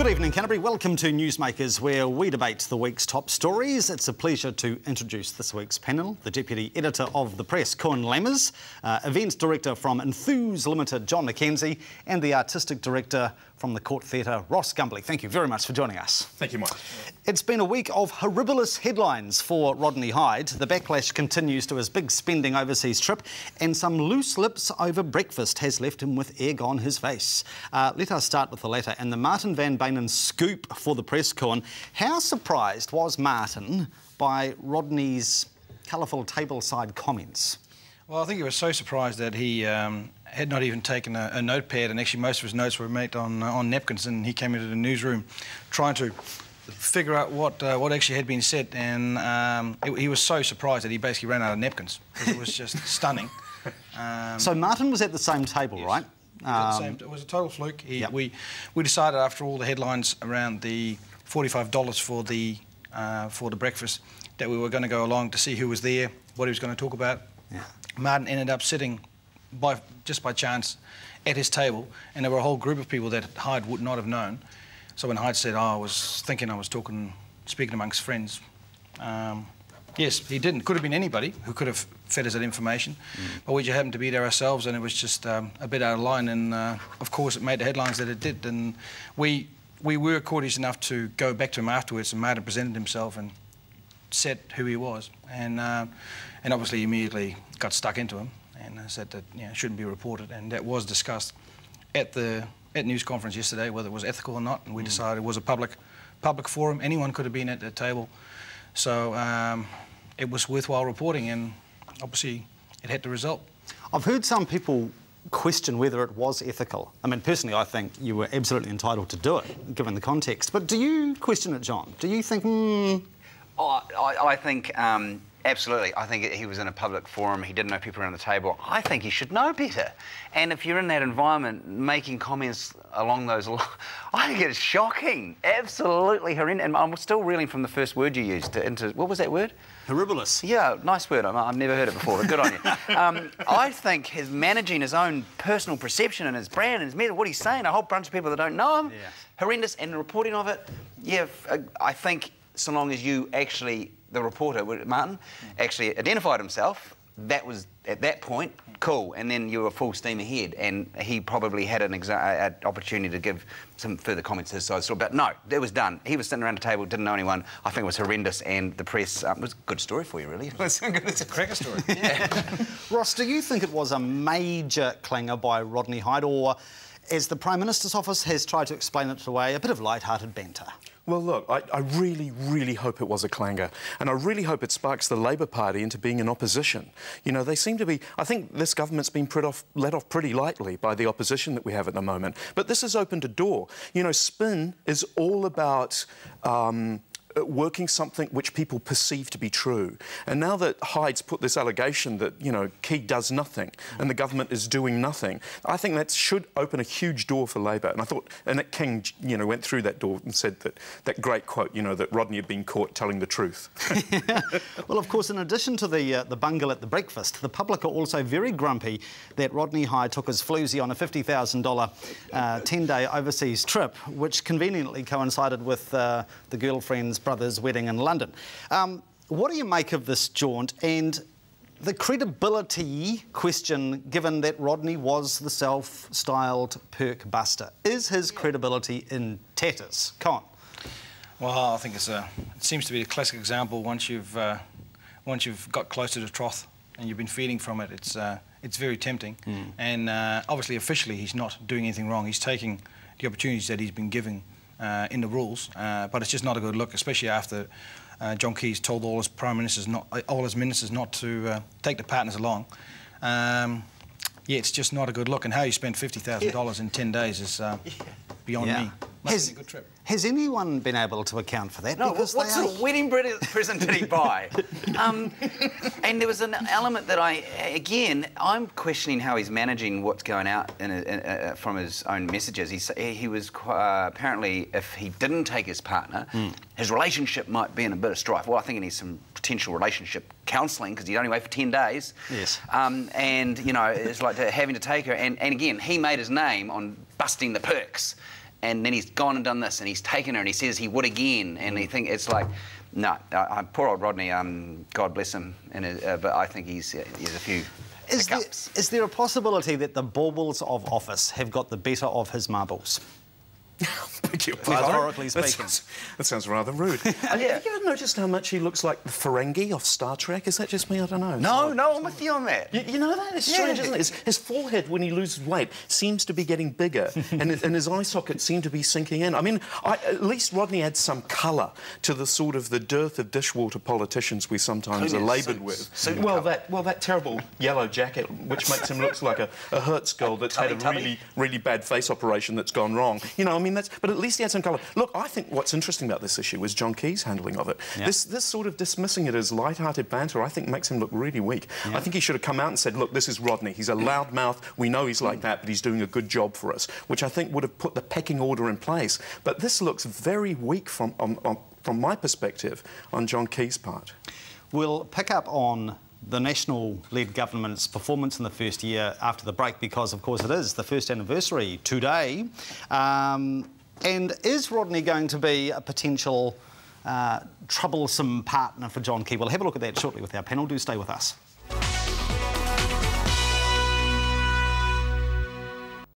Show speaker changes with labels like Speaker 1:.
Speaker 1: Good evening, Canterbury. Welcome to NewsMakers, where we debate the week's top stories. It's a pleasure to introduce this week's panel: the Deputy Editor of The Press, Coen Lammers, Events Director from Enthuse Limited, John McKenzie, and the Artistic Director from the Court Theatre, Ross Gumbley. Thank you very much for joining us.
Speaker 2: Thank you, Mike.
Speaker 1: It's been a week of horribilous headlines for Rodney Hyde. The backlash continues to his big spending overseas trip, and some loose lips over breakfast has left him with egg on his face. Let us start with the latter, and the Martin van Beynen scoop for the press, Coen. How surprised was Martin by Rodney's colourful tableside comments?
Speaker 3: Well, I think he was so surprised that he had not even taken a notepad, and actually most of his notes were made on napkins, and he came into the newsroom trying to figure out what actually had been said, and he was so surprised that he basically ran out of napkins. It was just stunning.
Speaker 1: So Martin was at the same table,
Speaker 3: yes.
Speaker 1: right?
Speaker 3: It was a total fluke.
Speaker 1: Yep.
Speaker 3: We decided after all the headlines around the $45 for the breakfast that we were going to go along to see who was there, what he was going to talk about.
Speaker 1: Yeah.
Speaker 3: Martin ended up sitting just by chance at his table, and there were a whole group of people that Hyde would not have known. So when Hyde said, "Oh, I was thinking I was speaking amongst friends," yes, he didn't. Could have been anybody who could have fed us that information, but we just happened to be there ourselves, and it was just a bit out of line. And of course, it made the headlines that it did. And we were courteous enough to go back to him afterwards, and Martin presented himself and said who he was, and obviously immediately got stuck into him and said that it shouldn't be reported, and that was discussed at news conference yesterday whether it was ethical or not, and we decided it was a public forum. Anyone could have been at the table, so it was worthwhile reporting, and obviously it had the result.
Speaker 1: I've heard some people question whether it was ethical. I mean, personally, I think you were absolutely entitled to do it, given the context. But do you question it, John? Do you think,
Speaker 4: I think, absolutely. I think he was in a public forum. He didn't know people around the table. I think he should know better. And if you're in that environment, making comments along those lines, I think it's shocking. Absolutely horrendous. And I'm still reeling from the first word you used. What was that word?
Speaker 1: Horribilis.
Speaker 4: Yeah, nice word. I've never heard it before, but good on you. I think his managing his own personal perception and his brand and his method, what he's saying, a whole bunch of people that don't know him, horrendous, and the reporting of it, I think so long as you actually, the reporter, Martin, actually identified himself, that was, at that point, cool, and then you were full steam ahead, and he probably had an opportunity to give some further comments to his side, but no, it was done. He was sitting around the table, didn't know anyone. I think it was horrendous, and the press, it was a good story for you, really.
Speaker 3: It's a cracker story.
Speaker 1: Ross, do you think it was a major clanger by Rodney Hyde, or, as the Prime Minister's office has tried to explain it away, a bit of light-hearted banter?
Speaker 2: Well, look, I really, really hope it was a clanger, and I really hope it sparks the Labour Party into being in opposition. You know, they seem to be... I think this government's been let off pretty lightly by the opposition that we have at the moment. But this has opened a door. You know, spin is all about... working something which people perceive to be true. And now that Hyde's put this allegation that, you know, Key does nothing and the government is doing nothing, I think that should open a huge door for Labour. And I thought Annette King, you know, went through that door and said that great quote, you know, that Rodney had been caught telling the truth.
Speaker 1: Well, of course, in addition to the bungle at the breakfast, the public are also very grumpy that Rodney Hyde took his floozy on a $50,000 10-day overseas trip, which conveniently coincided with the girlfriend's brother's wedding in London. What do you make of this jaunt and the credibility question, given that Rodney was the self-styled perk buster? Is his credibility in tatters? Coen?
Speaker 3: Well, I think it seems to be a classic example. Once you've got close to the trough and you've been feeding from it, it's very tempting. And obviously, officially, he's not doing anything wrong. He's taking the opportunities that he's been given in the rules, but it's just not a good look, especially after John Key's told all his ministers not to take the partners along. It's just not a good look, and how you spend $50,000 in 10 days is beyond me. Must be a good trip.
Speaker 1: Has anyone been able to account for that?
Speaker 4: No, what sort of wedding present did he buy? And there was an element that I'm questioning how he's managing what's going out from his own messages. He was apparently, if he didn't take his partner, his relationship might be in a bit of strife. Well, I think he needs some potential relationship counselling, because he'd only wait for 10 days.
Speaker 1: Yes.
Speaker 4: And, you know, it's like having to take her. And again, he made his name on busting the perks. and then he's gone and done this, and he's taken her, and he says he would again, and he think it's like, no, poor old Rodney, God bless him, but I think he's a few hiccups.
Speaker 1: Is there a possibility that the baubles of office have got the better of his marbles? Metaphorically speaking.
Speaker 2: That sounds rather rude. Have you ever noticed how much he looks like the Ferengi of Star Trek? Is that just me? I don't know.
Speaker 4: No, I'm with you on that.
Speaker 2: You know that? It's strange, isn't it? His forehead, when he loses weight, seems to be getting bigger, and his eye sockets seem to be sinking in. I mean, at least Rodney adds some colour to the sort of the dearth of dishwater politicians we sometimes are laboured with. That terrible yellow jacket, which makes him look like a Hertz girl that's had a really bad face operation that's gone wrong. You know, I mean, but at least he had some colour. Look, I think what's interesting about this issue is John Key's handling of it. Yeah. This sort of dismissing it as light-hearted banter, I think makes him look really weak. Yeah. I think he should have come out and said, look, this is Rodney. He's a loud mouth. We know he's like that, but he's doing a good job for us, which I think would have put the pecking order in place. But this looks very weak from my perspective on John Key's part. We'll pick up on the National-led government's performance in the first year after the break because, of course, it is the first anniversary today. And is Rodney going to be a potential troublesome partner for John Key? We'll have a look at that shortly with our panel. Do stay with us.